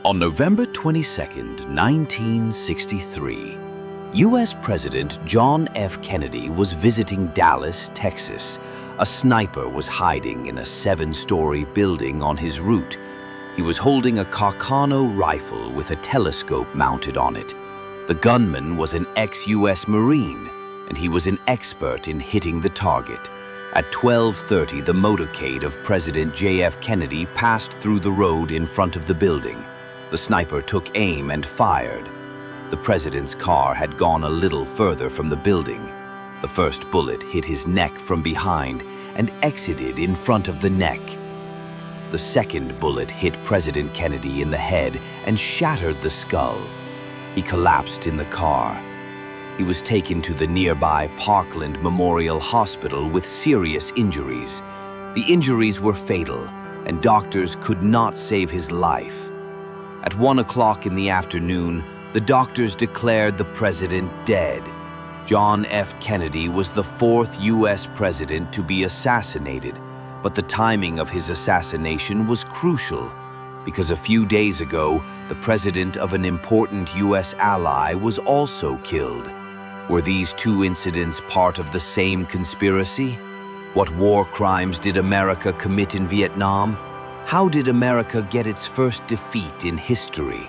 On November 22, 1963, U.S. President John F. Kennedy was visiting Dallas, Texas. A sniper was hiding in a 7-story building on his route. He was holding a Carcano rifle with a telescope mounted on it. The gunman was an ex-U.S. Marine, and he was an expert in hitting the target. At 12:30, the motorcade of President J.F. Kennedy passed through the road in front of the building. The sniper took aim and fired. The president's car had gone a little further from the building. The first bullet hit his neck from behind and exited in front of the neck. The second bullet hit President Kennedy in the head and shattered the skull. He collapsed in the car. He was taken to the nearby Parkland Memorial Hospital with serious injuries. The injuries were fatal, and doctors could not save his life. At 1 o'clock in the afternoon, the doctors declared the president dead. John F. Kennedy was the 4th U.S. president to be assassinated, but the timing of his assassination was crucial, because a few days ago, the president of an important U.S. ally was also killed. Were these two incidents part of the same conspiracy? What war crimes did America commit in Vietnam? How did America get its first defeat in history?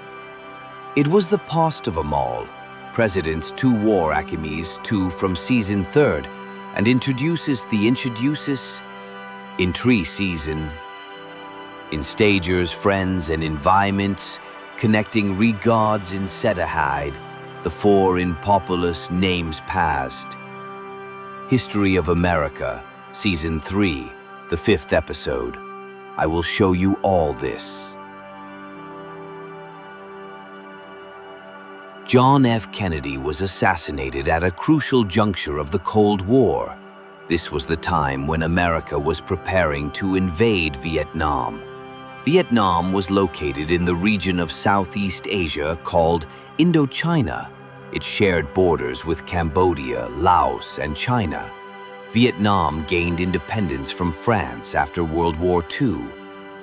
It was the past of them all. President's 2 war academies, 2 from season 3rd, and introduces in 3 season, in stagers, friends, and environments, connecting regards in Setahide, the 4 in populous names past. History of America, season 3, the 5th episode. I will show you all this. John F. Kennedy was assassinated at a crucial juncture of the Cold War. This was the time when America was preparing to invade Vietnam. Vietnam was located in the region of Southeast Asia called Indochina. It shared borders with Cambodia, Laos, and China. Vietnam gained independence from France after World War II.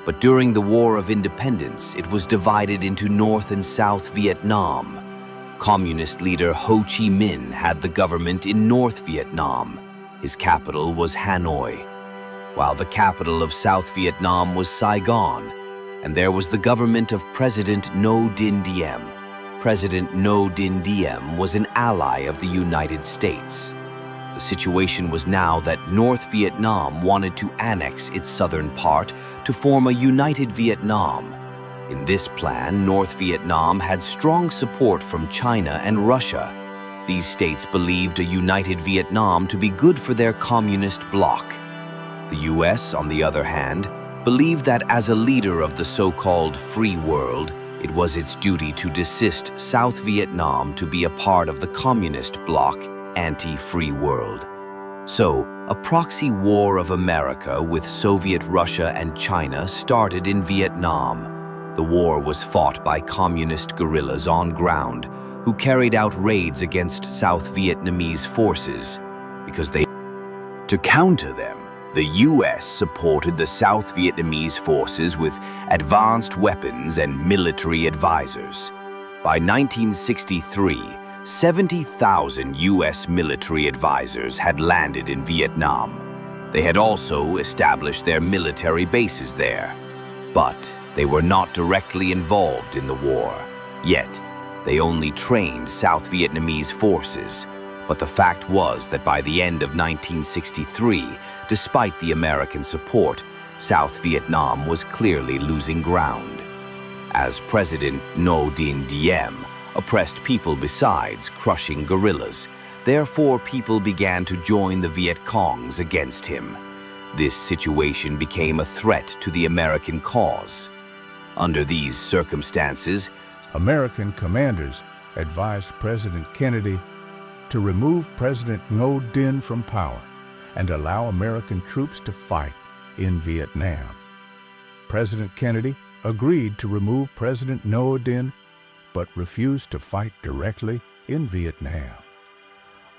But during the War of Independence, it was divided into North and South Vietnam. Communist leader Ho Chi Minh had the government in North Vietnam. His capital was Hanoi, while the capital of South Vietnam was Saigon, and there was the government of President Ngo Dinh Diem. President Ngo Dinh Diem was an ally of the United States. The situation was now that North Vietnam wanted to annex its southern part to form a united Vietnam. In this plan, North Vietnam had strong support from China and Russia. These states believed a united Vietnam to be good for their communist bloc. The U.S., on the other hand, believed that as a leader of the so-called free world, it was its duty to desist South Vietnam to be a part of the communist bloc, anti-free world. So, a proxy war of America with Soviet Russia and China started in Vietnam. The war was fought by communist guerrillas on ground who carried out raids against South Vietnamese forces to counter them. The U.S. supported the South Vietnamese forces with advanced weapons and military advisors. By 1963, 70,000 U.S. military advisors had landed in Vietnam. They had also established their military bases there. But they were not directly involved in the war. Yet, they only trained South Vietnamese forces. But the fact was that by the end of 1963, despite the American support, South Vietnam was clearly losing ground. As President Ngo Dinh Diem oppressed people besides crushing guerrillas, therefore people began to join the Vietcongs against him. This situation became a threat to the American cause. Under these circumstances, American commanders advised President Kennedy to remove President Ngo Dinh from power and allow American troops to fight in Vietnam. President Kennedy agreed to remove President Ngo Dinh, but refused to fight directly in Vietnam.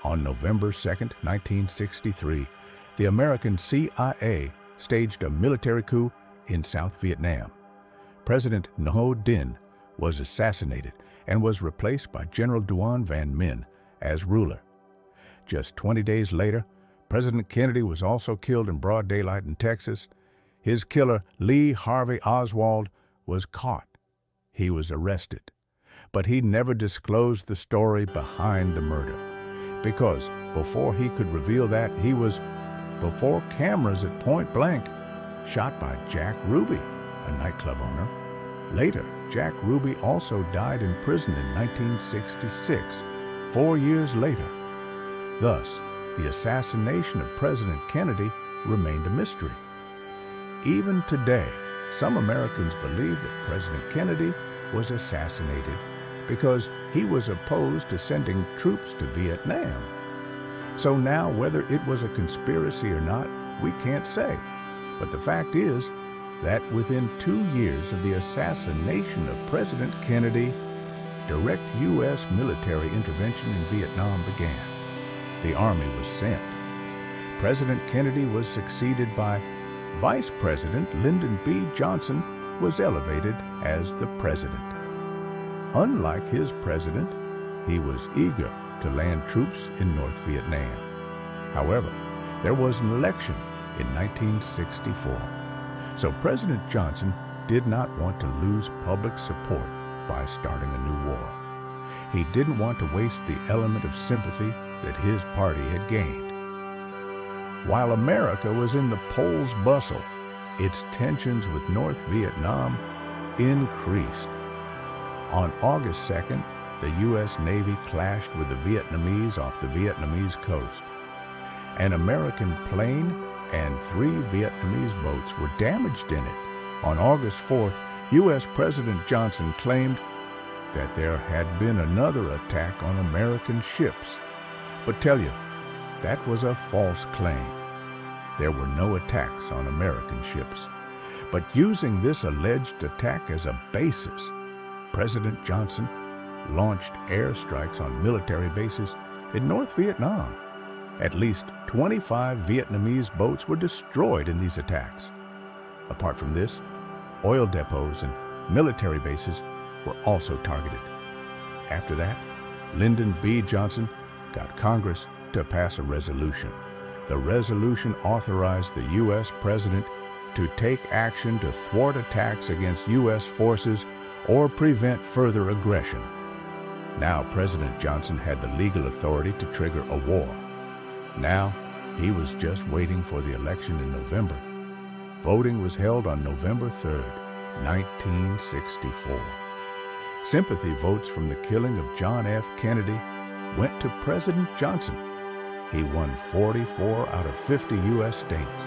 On November 2, 1963, the American CIA staged a military coup in South Vietnam. President Ngo Dinh was assassinated and was replaced by General Duan Van Minh as ruler. Just 20 days later, President Kennedy was also killed in broad daylight in Texas. His killer, Lee Harvey Oswald, was caught. He was arrested. But he never disclosed the story behind the murder, because before he could reveal that, he was, before cameras at point blank, shot by Jack Ruby, a nightclub owner. Later, Jack Ruby also died in prison in 1966, 4 years later. Thus, the assassination of President Kennedy remained a mystery. Even today, some Americans believe that President Kennedy was assassinated because he was opposed to sending troops to Vietnam. So now, whether it was a conspiracy or not, we can't say. But the fact is that within 2 years of the assassination of President Kennedy, direct U.S. military intervention in Vietnam began. The Army was sent. President Kennedy was succeeded by Vice President Lyndon B. Johnson, was elevated as the president. Unlike his president, he was eager to land troops in North Vietnam. However, there was an election in 1964, so President Johnson did not want to lose public support by starting a new war. He didn't want to waste the element of sympathy that his party had gained. While America was in the polls bustle, its tensions with North Vietnam increased. On August 2nd, the U.S. Navy clashed with the Vietnamese off the Vietnamese coast. An American plane and 3 Vietnamese boats were damaged in it. On August 4th, U.S. President Johnson claimed that there had been another attack on American ships. But tell you, that was a false claim. There were no attacks on American ships. But using this alleged attack as a basis, President Johnson launched airstrikes on military bases in North Vietnam. At least 25 Vietnamese boats were destroyed in these attacks. Apart from this, oil depots and military bases were also targeted. After that, Lyndon B. Johnson got Congress to pass a resolution. The resolution authorized the U.S. President to take action to thwart attacks against U.S. forces or prevent further aggression. Now President Johnson had the legal authority to trigger a war. Now he was just waiting for the election in November. Voting was held on November 3rd, 1964. Sympathy votes from the killing of John F. Kennedy went to President Johnson. He won 44 out of 50 U.S. states.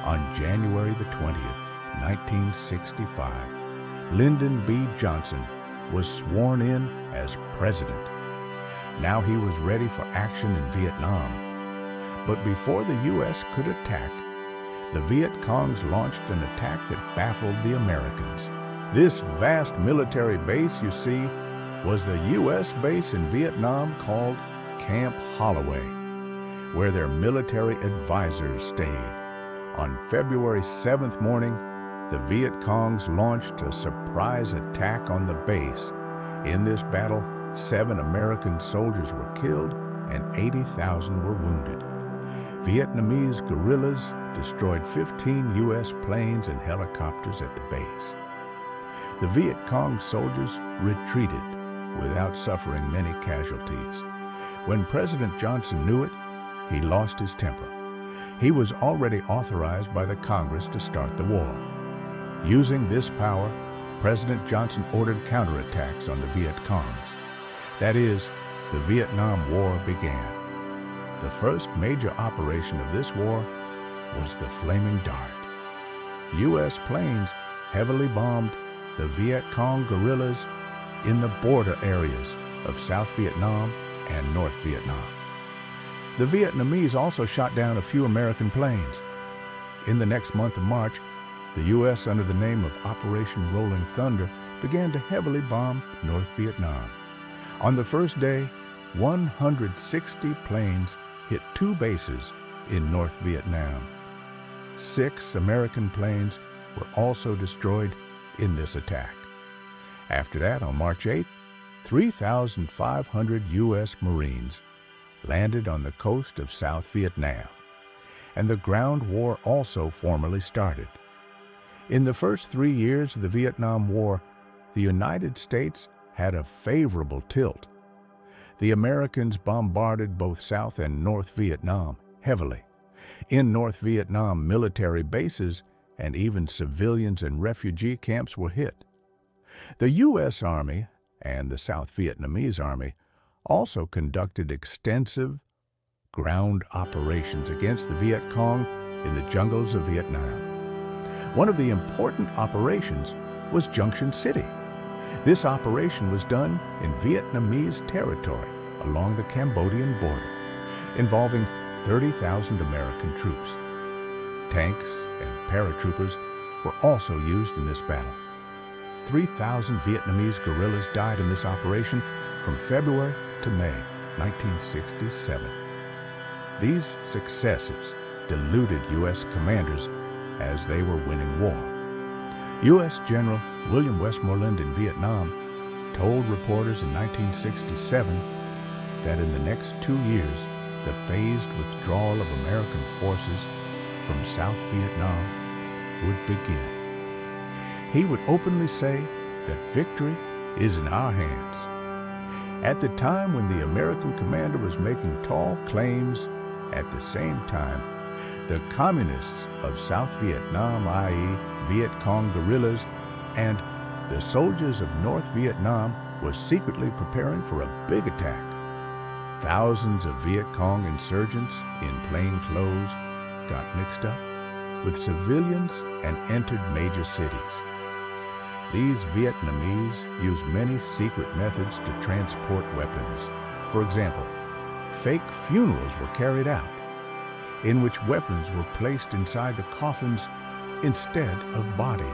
On January the 20th, 1965, Lyndon B. Johnson was sworn in as president. Now he was ready for action in Vietnam. But before the U.S. could attack, the Vietcongs launched an attack that baffled the Americans. This vast military base, you see, was the U.S. base in Vietnam called Camp Holloway, where their military advisors stayed. On February 7th morning, the Vietcongs launched a surprise attack on the base. In this battle, 7 American soldiers were killed and 80,000 were wounded. Vietnamese guerrillas destroyed 15 U.S. planes and helicopters at the base. The Viet Cong soldiers retreated without suffering many casualties. When President Johnson knew it, he lost his temper. He was already authorized by the Congress to start the war. Using this power, President Johnson ordered counterattacks on the Viet Congs. That is, the Vietnam War began. The first major operation of this war was the Flaming Dart. U.S. planes heavily bombed the Viet Cong guerrillas in the border areas of South Vietnam and North Vietnam. The Vietnamese also shot down a few American planes. In the next month of March, the U.S., under the name of Operation Rolling Thunder, began to heavily bomb North Vietnam. On the first day, 160 planes hit 2 bases in North Vietnam. 6 American planes were also destroyed in this attack. After that, on March 8th, 3,500 U.S. Marines landed on the coast of South Vietnam, and the ground war also formally started. In the first 3 years of the Vietnam War, the United States had a favorable tilt. The Americans bombarded both South and North Vietnam heavily. In North Vietnam, military bases and even civilians and refugee camps were hit. The U.S. Army and the South Vietnamese Army also conducted extensive ground operations against the Vietcong in the jungles of Vietnam. One of the important operations was Junction City. This operation was done in Vietnamese territory along the Cambodian border, involving 30,000 American troops. Tanks and paratroopers were also used in this battle. 3,000 Vietnamese guerrillas died in this operation from February to May 1967. These successes deluded U.S. commanders as they were winning war. U.S. General William Westmoreland in Vietnam told reporters in 1967 that in the next 2 years, the phased withdrawal of American forces from South Vietnam would begin. He would openly say that victory is in our hands. At the time when the American commander was making tall claims, at the same time, the communists of South Vietnam, i.e. Vietcong guerrillas, and the soldiers of North Vietnam were secretly preparing for a big attack. Thousands of Vietcong insurgents in plain clothes got mixed up with civilians and entered major cities. These Vietnamese used many secret methods to transport weapons. For example, fake funerals were carried out, in which weapons were placed inside the coffins instead of bodies.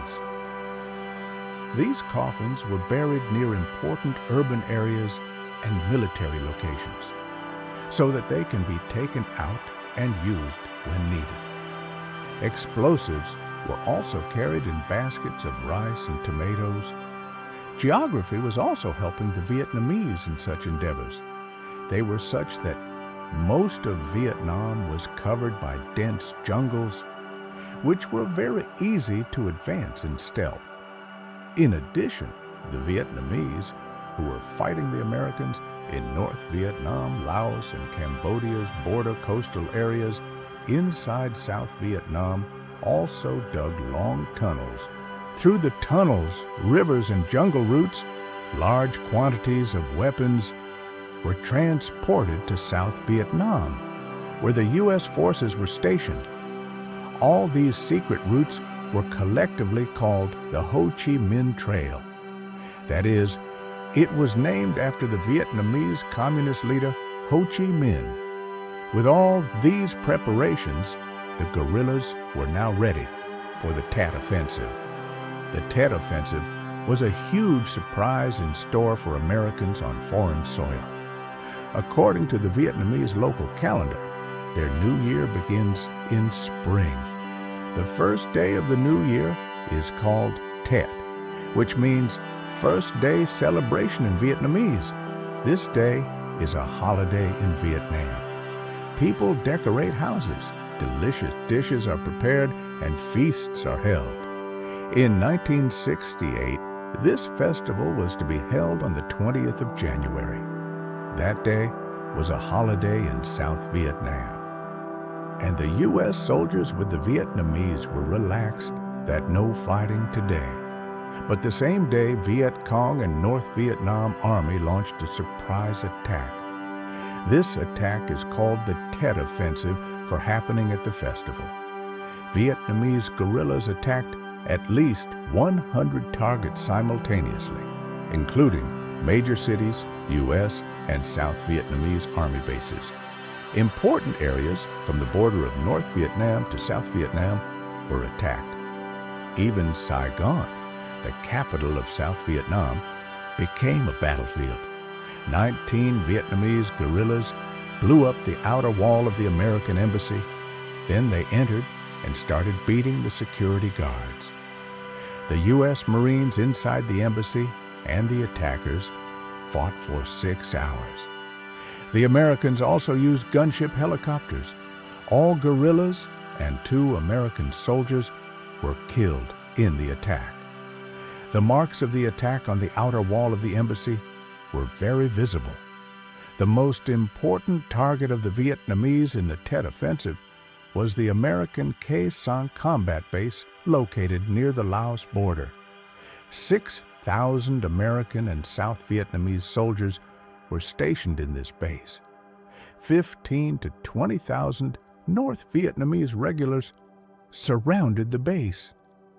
These coffins were buried near important urban areas and military locations, so that they can be taken out and used when needed. Explosives were also carried in baskets of rice and tomatoes. Geography was also helping the Vietnamese in such endeavors. They were such that most of Vietnam was covered by dense jungles, which were very easy to advance in stealth. In addition, the Vietnamese, who were fighting the Americans in North Vietnam, Laos, and Cambodia's border coastal areas inside South Vietnam, also dug long tunnels. Through the tunnels, rivers, and jungle routes, large quantities of weapons were transported to South Vietnam, where the U.S. forces were stationed. All these secret routes were collectively called the Ho Chi Minh Trail. That is, it was named after the Vietnamese communist leader Ho Chi Minh. With all these preparations, the guerrillas were now ready for the Tet Offensive. The Tet Offensive was a huge surprise in store for Americans on foreign soil. According to the Vietnamese local calendar, their new year begins in spring. The first day of the new year is called Tet, which means first day celebration in Vietnamese. This day is a holiday in Vietnam. People decorate houses, delicious dishes are prepared, and feasts are held. In 1968, this festival was to be held on the 20th of January. That day was a holiday in South Vietnam. And the U.S. soldiers with the Vietnamese were relaxed that no fighting today. But the same day, Vietcong and North Vietnam Army launched a surprise attack. This attack is called the Tet Offensive for happening at the festival. Vietnamese guerrillas attacked at least 100 targets simultaneously, including major cities, U.S. and South Vietnamese Army bases. Important areas from the border of North Vietnam to South Vietnam were attacked. Even Saigon, the capital of South Vietnam, became a battlefield. 19 Vietnamese guerrillas blew up the outer wall of the American embassy. Then they entered and started beating the security guards. The U.S. Marines inside the embassy and the attackers fought for 6 hours. The Americans also used gunship helicopters. All guerrillas and 2 American soldiers were killed in the attack. The marks of the attack on the outer wall of the embassy were very visible. The most important target of the Vietnamese in the Tet Offensive was the American Khe Sanh combat base located near the Laos border. 6,000 American and South Vietnamese soldiers were stationed in this base. 15,000 to 20,000 North Vietnamese regulars surrounded the base.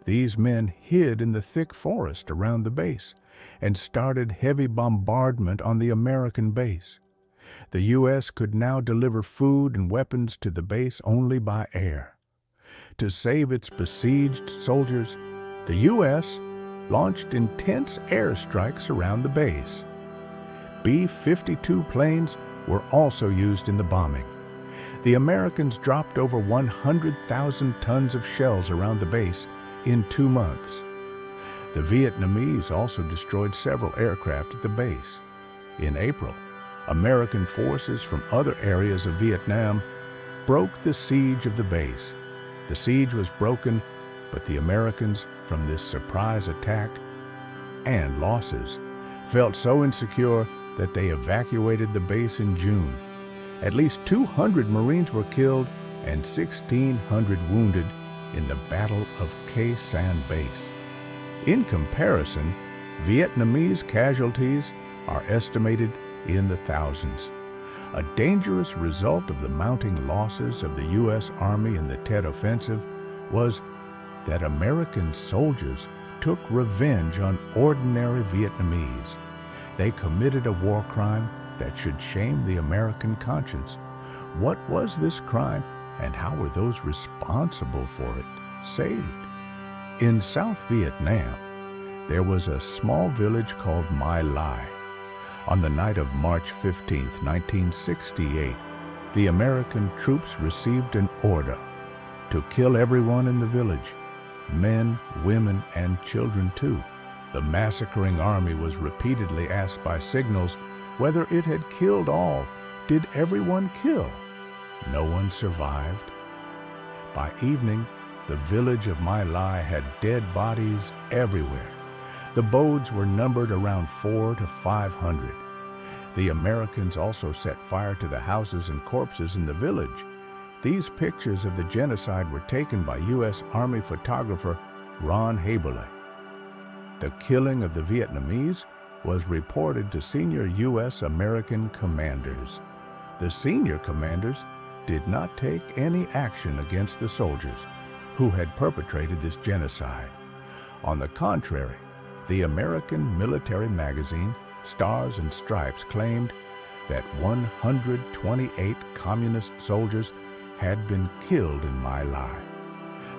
These men hid in the thick forest around the base and started heavy bombardment on the American base. The U.S. could now deliver food and weapons to the base only by air. To save its besieged soldiers, the U.S. launched intense airstrikes around the base. B-52 planes were also used in the bombing. The Americans dropped over 100,000 tons of shells around the base in 2 months. The Vietnamese also destroyed several aircraft at the base. In April, American forces from other areas of Vietnam broke the siege of the base. The siege was broken, but the Americans, from this surprise attack and losses, felt so insecure that they evacuated the base in June. At least 200 Marines were killed and 1,600 wounded in the Battle of Khe Sanh Base. In comparison, Vietnamese casualties are estimated in the thousands. A dangerous result of the mounting losses of the U.S. Army in the Tet Offensive was that American soldiers took revenge on ordinary Vietnamese. They committed a war crime that should shame the American conscience. What was this crime, and how were those responsible for it saved? In South Vietnam, there was a small village called My Lai. On the night of March 15, 1968, the American troops received an order to kill everyone in the village, men, women, and children too. The massacring army was repeatedly asked by signals whether it had killed all. Did everyone kill? No one survived. By evening, the village of My Lai had dead bodies everywhere. The boats were numbered around 400 to 500. The Americans also set fire to the houses and corpses in the village. These pictures of the genocide were taken by U.S. Army photographer Ron Haberle. The killing of the Vietnamese was reported to senior U.S. American commanders. The senior commanders did not take any action against the soldiers who had perpetrated this genocide. On the contrary, the American military magazine Stars and Stripes claimed that 128 communist soldiers had been killed in My Lai.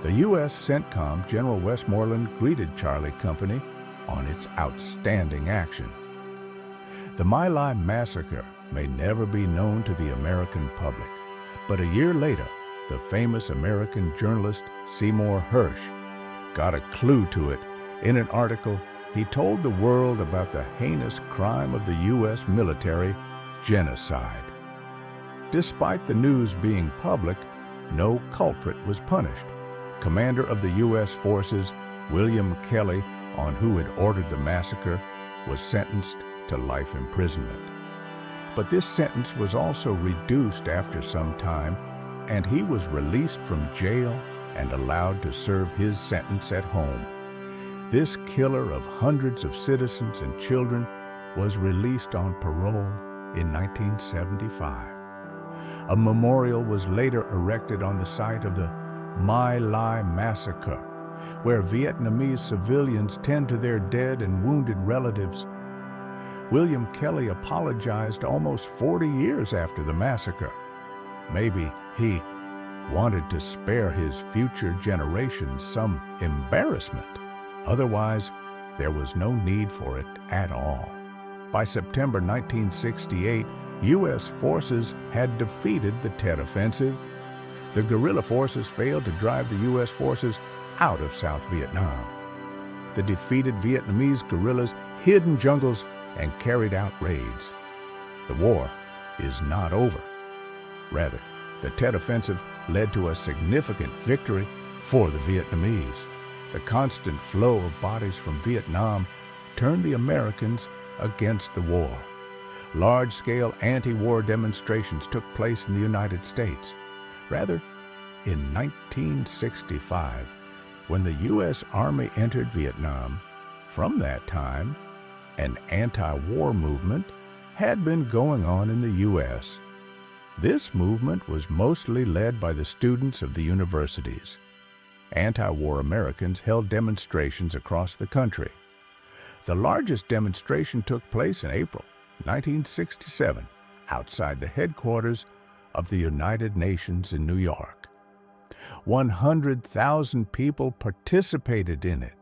The U.S. CENTCOM General Westmoreland greeted Charlie Company on its outstanding action. The My Lai massacre may never be known to the American public, but a year later, the famous American journalist Seymour Hersh got a clue to it. In an article, he told the world about the heinous crime of the U.S. military, genocide. Despite the news being public, no culprit was punished. Commander of the U.S. forces, William Kelly, on who had ordered the massacre, was sentenced to life imprisonment. But this sentence was also reduced after some time, and he was released from jail and allowed to serve his sentence at home. This killer of hundreds of citizens and children was released on parole in 1975. A memorial was later erected on the site of the My Lai massacre, where Vietnamese civilians tend to their dead and wounded relatives. William Kelly apologized almost 40 years after the massacre. Maybe he wanted to spare his future generations some embarrassment. Otherwise, there was no need for it at all. By September 1968, U.S. forces had defeated the Tet Offensive. The guerrilla forces failed to drive the U.S. forces out of South Vietnam. The defeated Vietnamese guerrillas hid in jungles, and carried out raids. The war is not over. Rather, the Tet Offensive led to a significant victory for the Vietnamese. The constant flow of bodies from Vietnam turned the Americans against the war. Large-scale anti-war demonstrations took place in the United States. Rather, in 1965, when the U.S. Army entered Vietnam, from that time, an anti-war movement had been going on in the U.S. This movement was mostly led by the students of the universities. Anti-war Americans held demonstrations across the country. The largest demonstration took place in April 1967, outside the headquarters of the United Nations in New York. 100,000 people participated in it.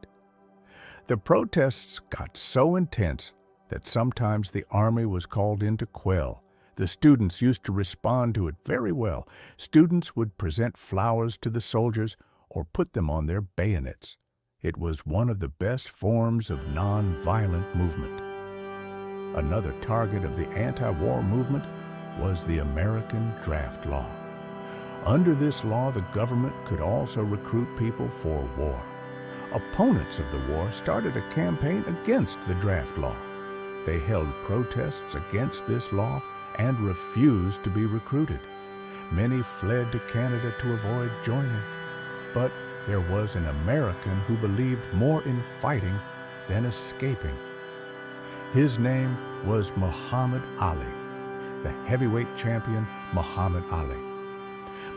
The protests got so intense that sometimes the army was called in to quell. The students used to respond to it very well. Students would present flowers to the soldiers or put them on their bayonets. It was one of the best forms of non-violent movement. Another target of the anti-war movement was the American Draft Law. Under this law, the government could also recruit people for war. Opponents of the war started a campaign against the draft law. They held protests against this law and refused to be recruited. Many fled to Canada to avoid joining. But there was an American who believed more in fighting than escaping. His name was Muhammad Ali, the heavyweight champion Muhammad Ali.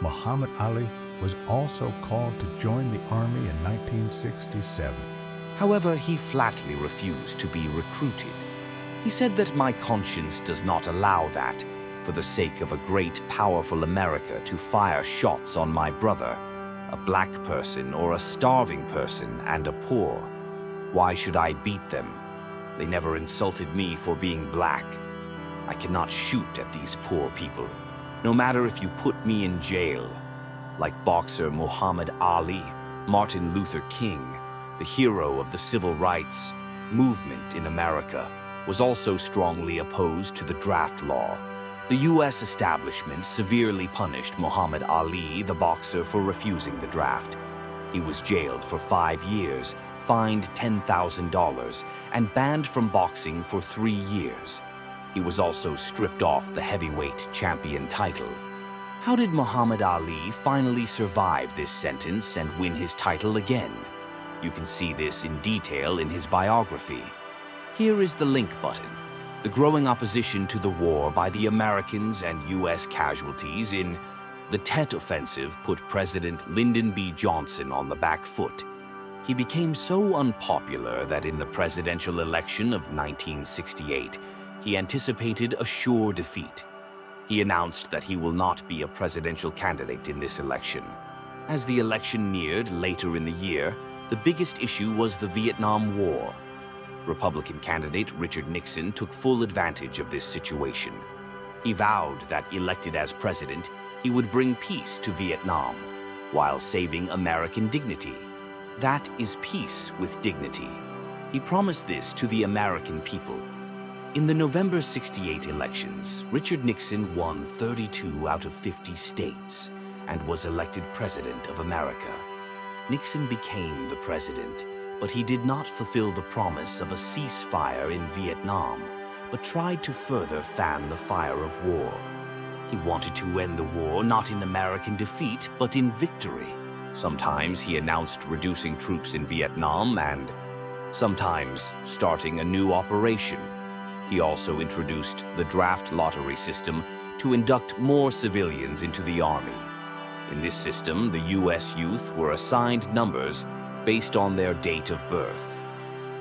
Muhammad Ali was also called to join the army in 1967. However, he flatly refused to be recruited. He said that my conscience does not allow that, for the sake of a great, powerful America, to fire shots on my brother, a black person or a starving person and a poor. Why should I beat them? They never insulted me for being black. I cannot shoot at these poor people, no matter if you put me in jail. Like boxer Muhammad Ali, Martin Luther King, the hero of the civil rights movement in America, was also strongly opposed to the draft law. The U.S. establishment severely punished Muhammad Ali, the boxer, for refusing the draft. He was jailed for 5 years, fined $10,000, and banned from boxing for 3 years. He was also stripped off the heavyweight champion title. How did Muhammad Ali finally survive this sentence and win his title again? You can see this in detail in his biography. Here is the link button. The growing opposition to the war by the Americans and U.S. casualties in the Tet Offensive put President Lyndon B. Johnson on the back foot. He became so unpopular that in the presidential election of 1968, he anticipated a sure defeat. He announced that he will not be a presidential candidate in this election. As the election neared later in the year, the biggest issue was the Vietnam War. Republican candidate Richard Nixon took full advantage of this situation. He vowed that, elected as president, he would bring peace to Vietnam, while saving American dignity. That is peace with dignity. He promised this to the American people. In the November '68 elections, Richard Nixon won 32 out of 50 states and was elected President of America. Nixon became the president, but he did not fulfill the promise of a ceasefire in Vietnam, but tried to further fan the fire of war. He wanted to end the war not in American defeat, but in victory. Sometimes he announced reducing troops in Vietnam and sometimes starting a new operation. He also introduced the draft lottery system to induct more civilians into the army. In this system, the U.S. youth were assigned numbers based on their date of birth.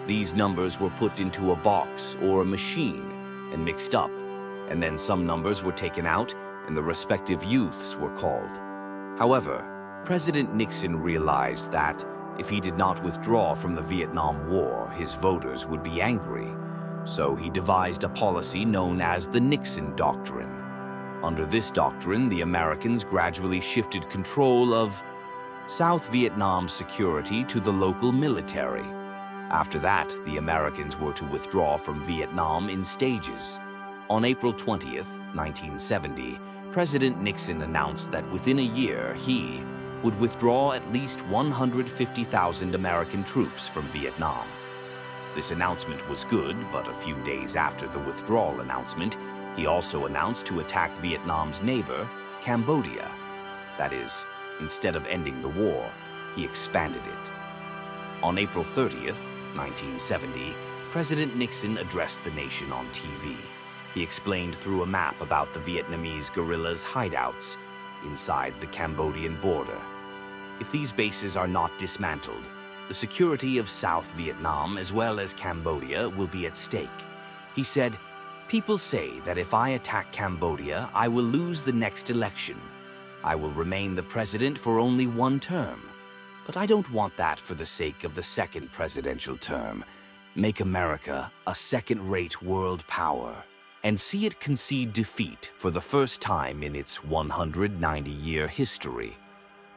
These numbers were put into a box or a machine and mixed up, and then some numbers were taken out and the respective youths were called. However, President Nixon realized that if he did not withdraw from the Vietnam War, his voters would be angry. So he devised a policy known as the Nixon Doctrine. Under this doctrine, the Americans gradually shifted control of South Vietnam security to the local military. After that, the Americans were to withdraw from Vietnam in stages. On April 20th, 1970, President Nixon announced that within a year he would withdraw at least 150,000 American troops from Vietnam. This announcement was good, but a few days after the withdrawal announcement, he also announced to attack Vietnam's neighbor, Cambodia. That is, instead of ending the war, he expanded it. On April 30th, 1970, President Nixon addressed the nation on TV. He explained through a map about the Vietnamese guerrillas' hideouts inside the Cambodian border. If these bases are not dismantled, the security of South Vietnam as well as Cambodia will be at stake. He said, "People say that if I attack Cambodia, I will lose the next election. I will remain the president for only one term. But I don't want that for the sake of the second presidential term. Make America a second-rate world power and see it concede defeat for the first time in its 190-year history."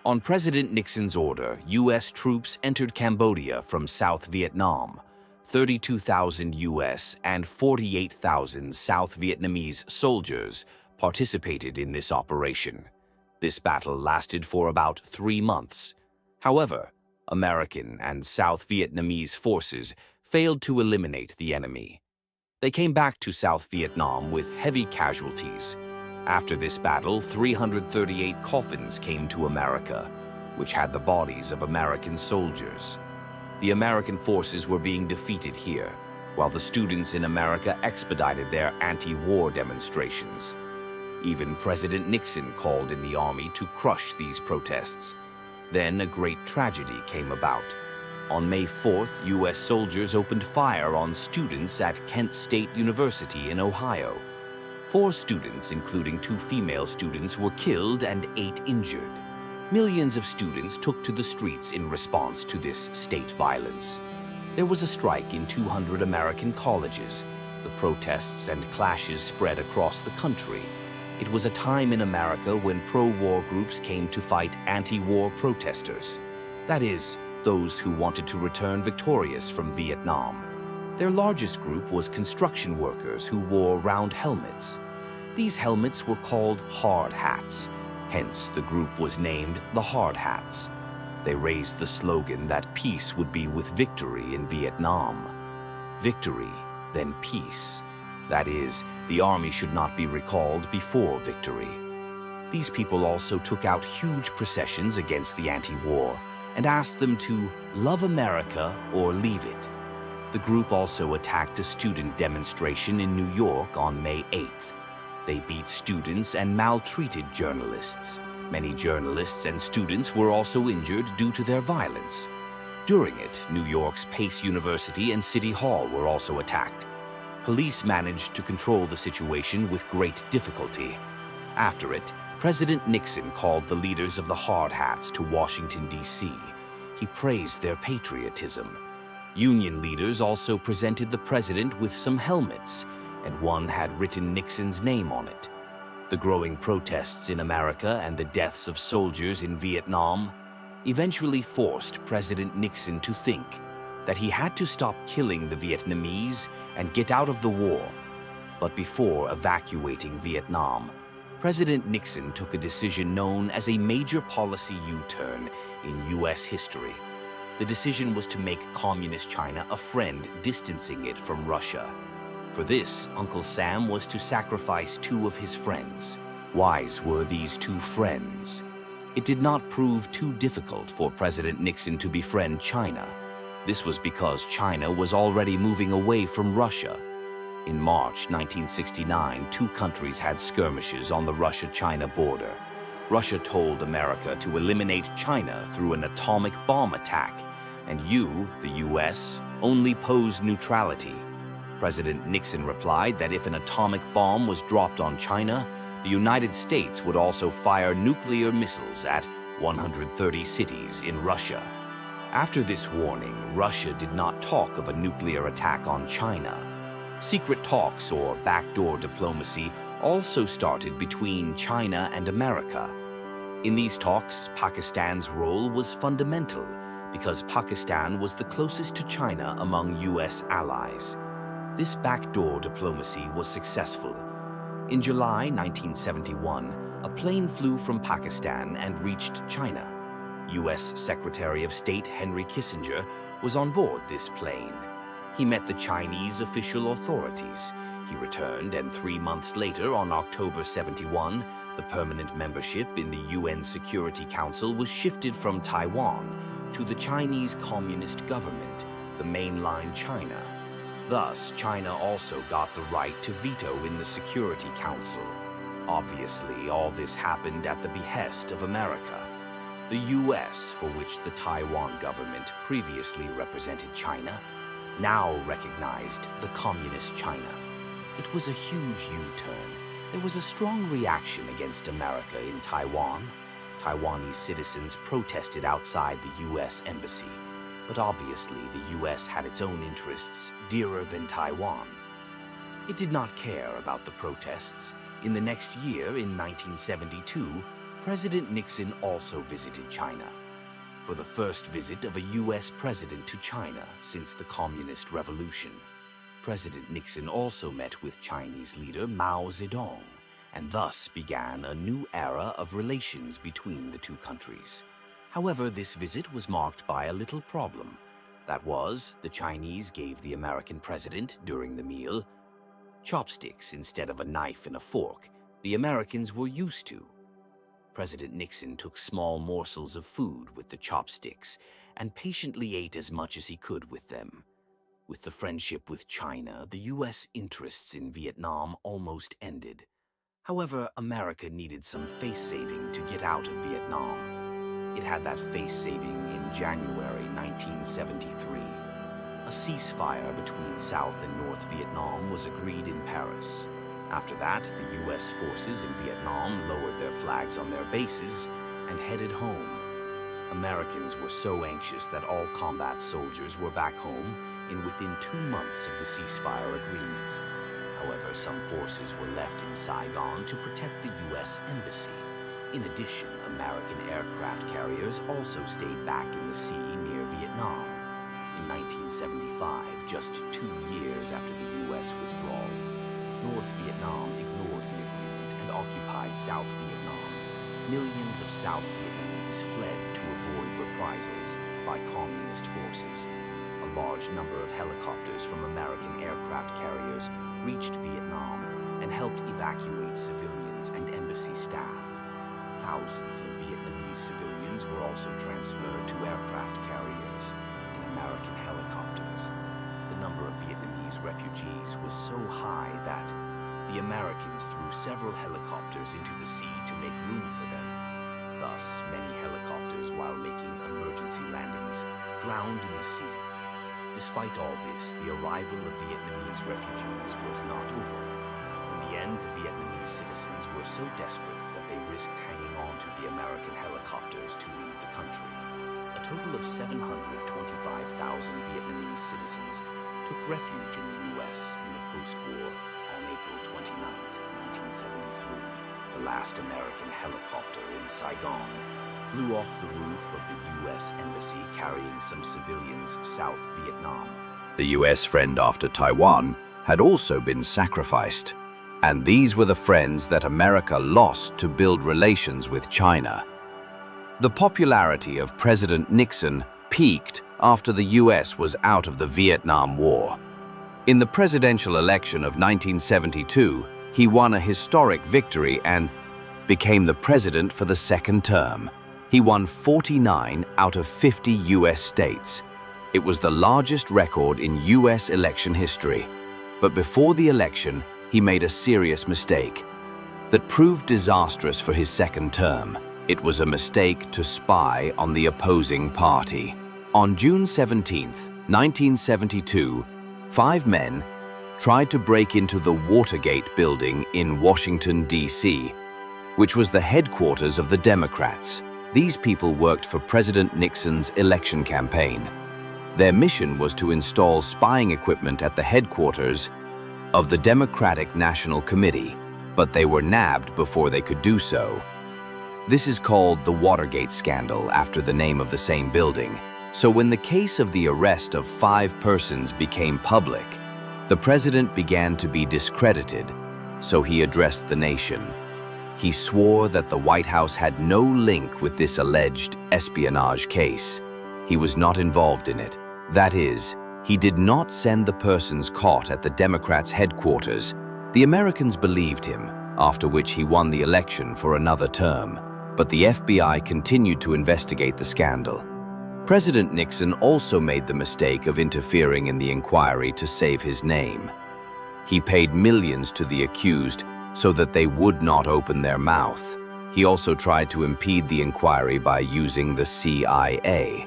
On President Nixon's order, U.S. troops entered Cambodia from South Vietnam. 32,000 U.S. and 48,000 South Vietnamese soldiers participated in this operation. This battle lasted for about 3 months. However, American and South Vietnamese forces failed to eliminate the enemy. They came back to South Vietnam with heavy casualties. After this battle, 338 coffins came to America, which had the bodies of American soldiers. The American forces were being defeated here, while the students in America expedited their anti-war demonstrations. Even President Nixon called in the army to crush these protests. Then a great tragedy came about. On May 4th, U.S. soldiers opened fire on students at Kent State University in Ohio. 4 students, including 2 female students, were killed and 8 injured. Millions of students took to the streets in response to this state violence. There was a strike in 200 American colleges. The protests and clashes spread across the country. It was a time in America when pro-war groups came to fight anti-war protesters. That is, those who wanted to return victorious from Vietnam. Their largest group was construction workers who wore round helmets. These helmets were called hard hats. Hence, the group was named the Hard Hats. They raised the slogan that peace would be with victory in Vietnam. Victory, then peace. That is, the army should not be recalled before victory. These people also took out huge processions against the anti-war and asked them to love America or leave it. The group also attacked a student demonstration in New York on May 8th. They beat students and maltreated journalists. Many journalists and students were also injured due to their violence. During it, New York's Pace University and City Hall were also attacked. Police managed to control the situation with great difficulty. After it, President Nixon called the leaders of the Hard Hats to Washington, D.C. He praised their patriotism. Union leaders also presented the president with some helmets, and one had written Nixon's name on it. The growing protests in America and the deaths of soldiers in Vietnam eventually forced President Nixon to think that he had to stop killing the Vietnamese and get out of the war. But before evacuating Vietnam, President Nixon took a decision known as a major policy U-turn in U.S. history. The decision was to make Communist China a friend, distancing it from Russia. For this, Uncle Sam was to sacrifice 2 of his friends. Wise were these 2 friends? It did not prove too difficult for President Nixon to befriend China. This was because China was already moving away from Russia. In March 1969, 2 countries had skirmishes on the Russia-China border. Russia told America to eliminate China through an atomic bomb attack, and you, the U.S., only pose neutrality. President Nixon replied that if an atomic bomb was dropped on China, the United States would also fire nuclear missiles at 130 cities in Russia. After this warning, Russia did not talk of a nuclear attack on China. Secret talks, or backdoor diplomacy, also started between China and America. In these talks, Pakistan's role was fundamental because Pakistan was the closest to China among US allies. This backdoor diplomacy was successful. In July 1971, a plane flew from Pakistan and reached China. US Secretary of State Henry Kissinger was on board this plane. He met the Chinese official authorities. He returned, and 3 months later, on October 71, the permanent membership in the UN Security Council was shifted from Taiwan to the Chinese Communist government, the mainline China. Thus, China also got the right to veto in the Security Council. Obviously, all this happened at the behest of America. The US, for which the Taiwan government previously represented China, now recognized the Communist China. It was a huge U-turn. There was a strong reaction against America in Taiwan. Taiwanese citizens protested outside the US embassy, but obviously the US had its own interests dearer than Taiwan. It did not care about the protests. In the next year, in 1972, President Nixon also visited China. For the first visit of a US president to China since the Communist Revolution. President Nixon also met with Chinese leader Mao Zedong, and thus began a new era of relations between the two countries. However, this visit was marked by a little problem. That was, the Chinese gave the American president, during the meal, chopsticks instead of a knife and a fork the Americans were used to. President Nixon took small morsels of food with the chopsticks and patiently ate as much as he could with them. With the friendship with China, the US interests in Vietnam almost ended. However, America needed some face-saving to get out of Vietnam. It had that face-saving in January 1973. A ceasefire between South and North Vietnam was agreed in Paris. After that, the US forces in Vietnam lowered their flags on their bases and headed home. Americans were so anxious that all combat soldiers were back home within 2 months of the ceasefire agreement. However, some forces were left in Saigon to protect the US embassy. In addition, American aircraft carriers also stayed back in the sea near Vietnam. In 1975, just 2 years after the US withdrawal, North Vietnam ignored the agreement and occupied South Vietnam. Millions of South Vietnamese fled to avoid reprisals by communist forces. A large number of helicopters from American aircraft carriers reached Vietnam and helped evacuate civilians and embassy staff. Thousands of Vietnamese civilians were also transferred to aircraft carriers in American helicopters. The number of Vietnamese refugees was so high that the Americans threw several helicopters into the sea to make room for them. Thus, many helicopters, while making emergency landings, drowned in the sea. Despite all this, the arrival of Vietnamese refugees was not over. In the end, the Vietnamese citizens were so desperate that they risked hanging on to the American helicopters to leave the country. A total of 725,000 Vietnamese citizens took refuge in the U.S. in the post-war on April 29, 1973. The last American helicopter in Saigon flew off the roof of the U.S. Embassy carrying some civilians South Vietnam. The U.S. friend after Taiwan had also been sacrificed, and these were the friends that America lost to build relations with China. The popularity of President Nixon peaked after the U.S. was out of the Vietnam War. In the presidential election of 1972, he won a historic victory and became the president for the second term. He won 49 out of 50 U.S. states. It was the largest record in U.S. election history. But before the election, he made a serious mistake that proved disastrous for his second term. It was a mistake to spy on the opposing party. On June 17, 1972, 5 men tried to break into the Watergate building in Washington, D.C., which was the headquarters of the Democrats. These people worked for President Nixon's election campaign. Their mission was to install spying equipment at the headquarters of the Democratic National Committee, but they were nabbed before they could do so. This is called the Watergate scandal, after the name of the same building. So when the case of the arrest of 5 persons became public, the president began to be discredited, so he addressed the nation. He swore that the White House had no link with this alleged espionage case. He was not involved in it. That is, he did not send the persons caught at the Democrats' headquarters. The Americans believed him, after which he won the election for another term. But the FBI continued to investigate the scandal. President Nixon also made the mistake of interfering in the inquiry to save his name. He paid millions to the accused so that they would not open their mouth. He also tried to impede the inquiry by using the CIA.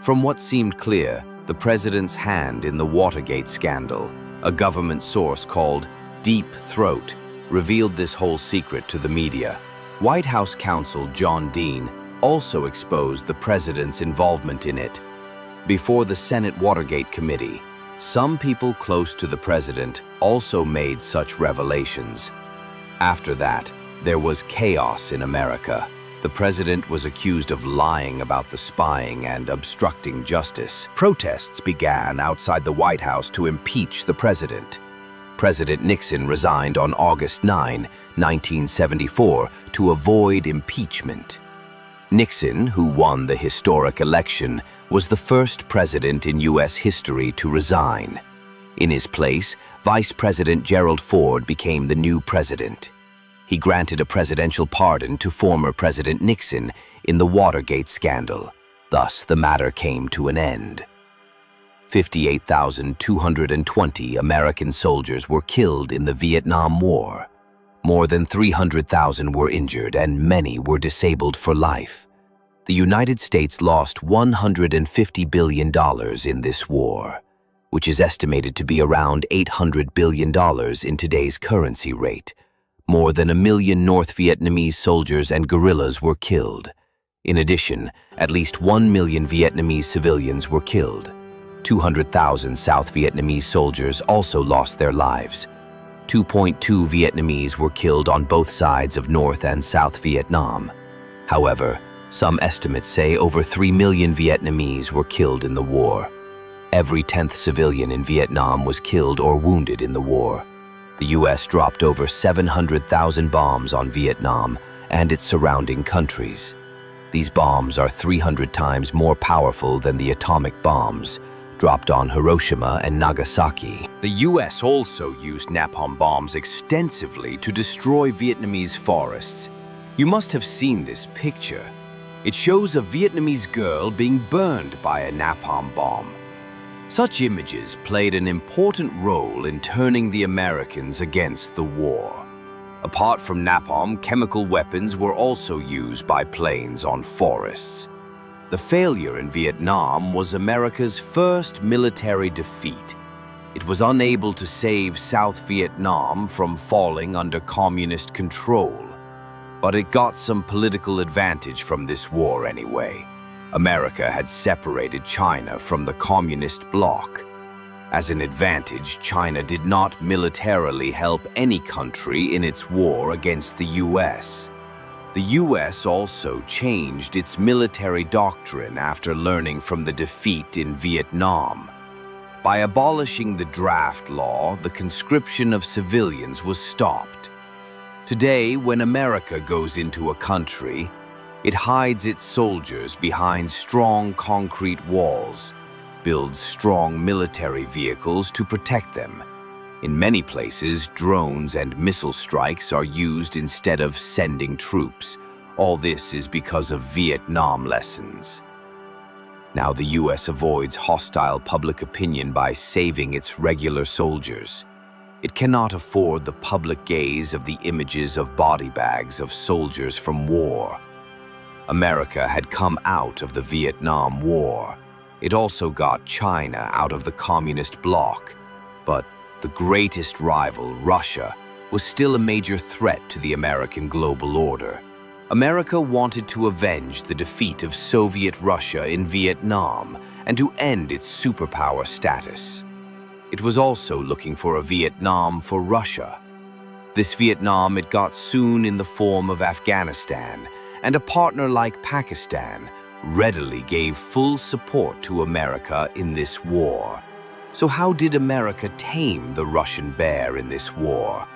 From what seemed clear, the president's hand in the Watergate scandal, a government source called Deep Throat, revealed this whole secret to the media. White House counsel John Dean also exposed the president's involvement in it. Before the Senate Watergate Committee, some people close to the president also made such revelations. After that, there was chaos in America. The president was accused of lying about the spying and obstructing justice. Protests began outside the White House to impeach the president. President Nixon resigned on August 9, 1974, to avoid impeachment. Nixon, who won the historic election, was the first president in U.S. history to resign. In his place, Vice President Gerald Ford became the new president. He granted a presidential pardon to former President Nixon in the Watergate scandal. Thus, the matter came to an end. 58,220 American soldiers were killed in the Vietnam War. More than 300,000 were injured and many were disabled for life. The United States lost $150 billion in this war, which is estimated to be around $800 billion in today's currency rate. More than 1 million North Vietnamese soldiers and guerrillas were killed. In addition, at least 1 million Vietnamese civilians were killed. 200,000 South Vietnamese soldiers also lost their lives. 2.2 Vietnamese were killed on both sides of North and South Vietnam. However, some estimates say over 3 million Vietnamese were killed in the war. Every 10th civilian in Vietnam was killed or wounded in the war. The U.S. dropped over 700,000 bombs on Vietnam and its surrounding countries. These bombs are 300 times more powerful than the atomic bombs dropped on Hiroshima and Nagasaki. The U.S. also used napalm bombs extensively to destroy Vietnamese forests. You must have seen this picture. It shows a Vietnamese girl being burned by a napalm bomb. Such images played an important role in turning the Americans against the war. Apart from napalm, chemical weapons were also used by planes on forests. The failure in Vietnam was America's first military defeat. It was unable to save South Vietnam from falling under communist control. But it got some political advantage from this war anyway. America had separated China from the communist bloc. As an advantage, China did not militarily help any country in its war against the U.S. The U.S. also changed its military doctrine after learning from the defeat in Vietnam. By abolishing the draft law, the conscription of civilians was stopped. Today, when America goes into a country, it hides its soldiers behind strong concrete walls, builds strong military vehicles to protect them. In many places, drones and missile strikes are used instead of sending troops. All this is because of Vietnam lessons. Now the U.S. avoids hostile public opinion by saving its regular soldiers. It cannot afford the public gaze of the images of body bags of soldiers from war. America had come out of the Vietnam War. It also got China out of the communist bloc. But the greatest rival, Russia, was still a major threat to the American global order. America wanted to avenge the defeat of Soviet Russia in Vietnam and to end its superpower status. It was also looking for a Vietnam for Russia. This Vietnam it got soon in the form of Afghanistan and a partner like Pakistan, readily gave full support to America in this war. So how did America tame the Russian bear in this war?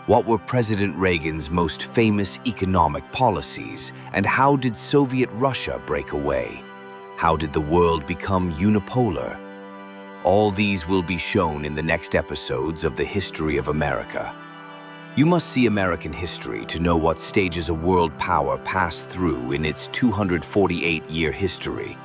What were President Reagan's most famous economic policies, and how did Soviet Russia break away? How did the world become unipolar? All these will be shown in the next episodes of the History of America. You must see American history to know what stages a world power passed through in its 248-year history.